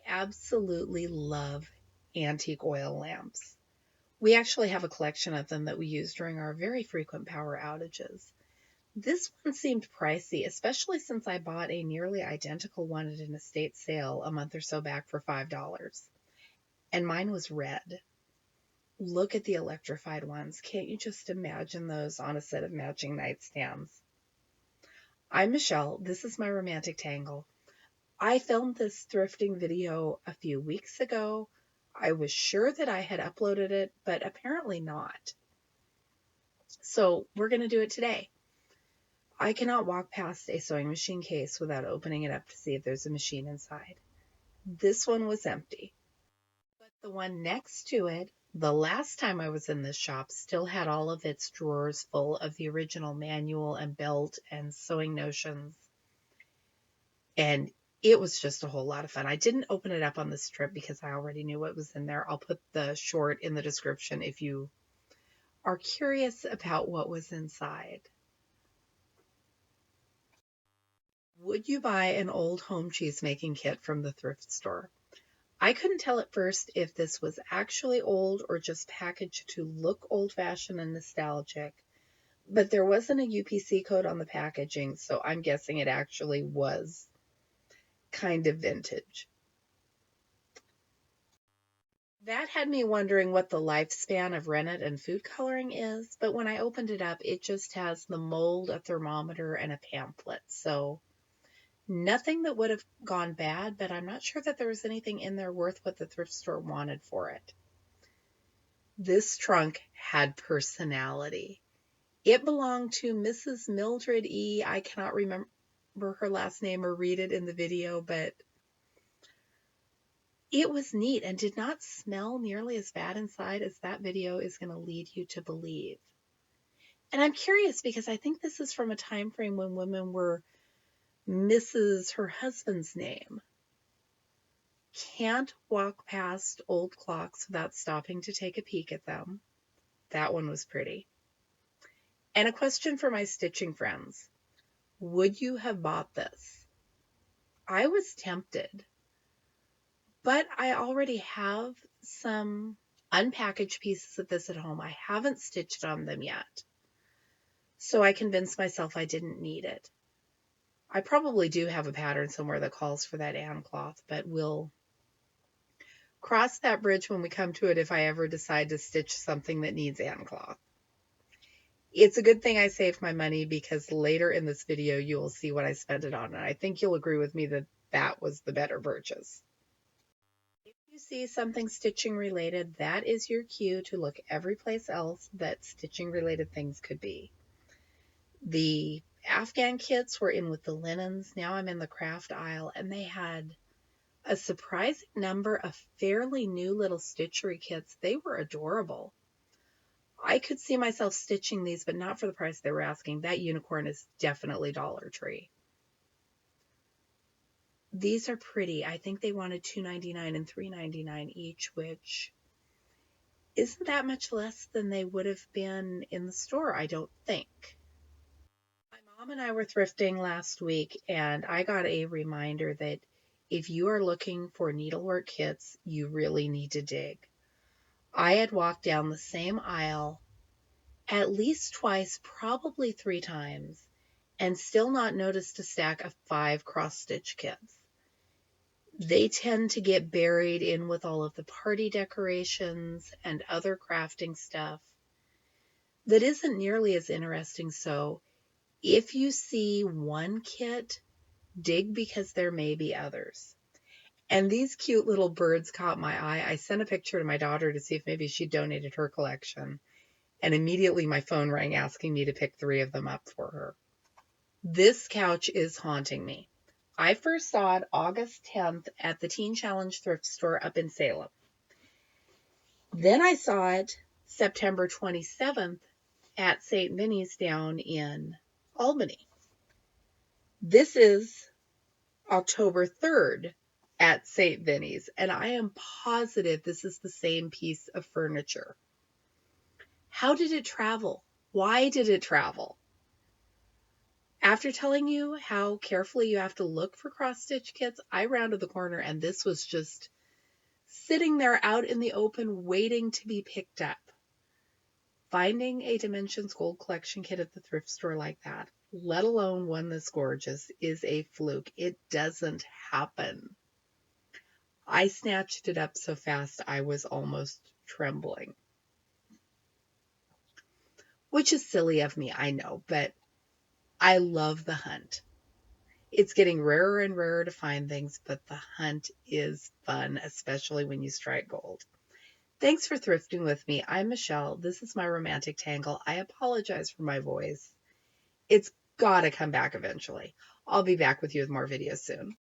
absolutely love antique oil lamps. We actually have a collection of them that we use during our very frequent power outages. This one seemed pricey, especially since I bought a nearly identical one at an estate sale a month or so back for $5. And mine was red. Look at the electrified ones. Can't you just imagine those on a set of matching nightstands? I'm Michelle. This is my romantic tangle. I filmed this thrifting video a few weeks ago. I was sure that I had uploaded it, but apparently not. So we're going to do it today. I cannot walk past a sewing machine case without opening it up to see if there's a machine inside. This one was empty, but the one next to it, the last time I was in this shop, still had all of its drawers full of the original manual and belt and sewing notions. And it was just a whole lot of fun. I didn't open it up on this trip because I already knew what was in there. I'll put the short in the description if you are curious about what was inside. Would you buy an old home cheese making kit from the thrift store? I couldn't tell at first if this was actually old or just packaged to look old-fashioned and nostalgic, but there wasn't a UPC code on the packaging, so I'm guessing it actually was kind of vintage. That had me wondering what the lifespan of rennet and food coloring is, but when I opened it up, it just has the mold, a thermometer, and a pamphlet, so nothing that would have gone bad, but I'm not sure that there was anything in there worth what the thrift store wanted for it. This trunk had personality. It belonged to Mrs. Mildred E. I cannot remember her last name or read it in the video, but it was neat and did not smell nearly as bad inside as that video is going to lead you to believe. And I'm curious because I think this is from a time frame when women were Mrs. her husband's name. Can't walk past old clocks without stopping to take a peek at them. That one was pretty. And a question for my stitching friends. Would you have bought this? I was tempted, but I already have some unpackaged pieces of this at home. I haven't stitched on them yet, so I convinced myself I didn't need it. I probably do have a pattern somewhere that calls for that Ann cloth, but we'll cross that bridge when we come to it if I ever decide to stitch something that needs Ann cloth. It's a good thing I saved my money because later in this video you will see what I spent it on, and I think you'll agree with me that that was the better purchase. If you see something stitching related, that is your cue to look every place else that stitching related things could be. The Afghan kits were in with the linens. Now I'm in the craft aisle, and they had a surprising number of fairly new little stitchery kits. They were adorable. I could see myself stitching these, but not for the price they were asking. That unicorn is definitely Dollar Tree. These are pretty. I think they wanted $2.99 and $3.99 each, which isn't that much less than they would have been in the store, I don't think. My mom and I were thrifting last week, and I got a reminder that if you are looking for needlework kits, you really need to dig. I had walked down the same aisle at least twice, probably 3 times, and still not noticed a stack of 5 cross-stitch kits. They tend to get buried in with all of the party decorations and other crafting stuff that isn't nearly as interesting. So if you see one kit, dig because there may be others. And these cute little birds caught my eye. I sent a picture to my daughter to see if maybe she donated her collection. And immediately my phone rang asking me to pick 3 of them up for her. This couch is haunting me. I first saw it August 10th at the Teen Challenge thrift store up in Salem. Then I saw it September 27th at St. Vinny's down in Albany. This is October 3rd at St. Vinny's, and I am positive this is the same piece of furniture. How did it travel? Why did it travel? After telling you how carefully you have to look for cross-stitch kits, I rounded the corner and this was just sitting there out in the open waiting to be picked up. Finding a Dimensions Gold Collection kit at the thrift store like that, let alone one this gorgeous, is a fluke. It doesn't happen. I snatched it up so fast I was almost trembling. Which is silly of me, I know, but I love the hunt. It's getting rarer and rarer to find things, but the hunt is fun, especially when you strike gold. Thanks for thrifting with me. I'm Michelle. This is my romantic tangle. I apologize for my voice. It's gotta come back eventually. I'll be back with you with more videos soon.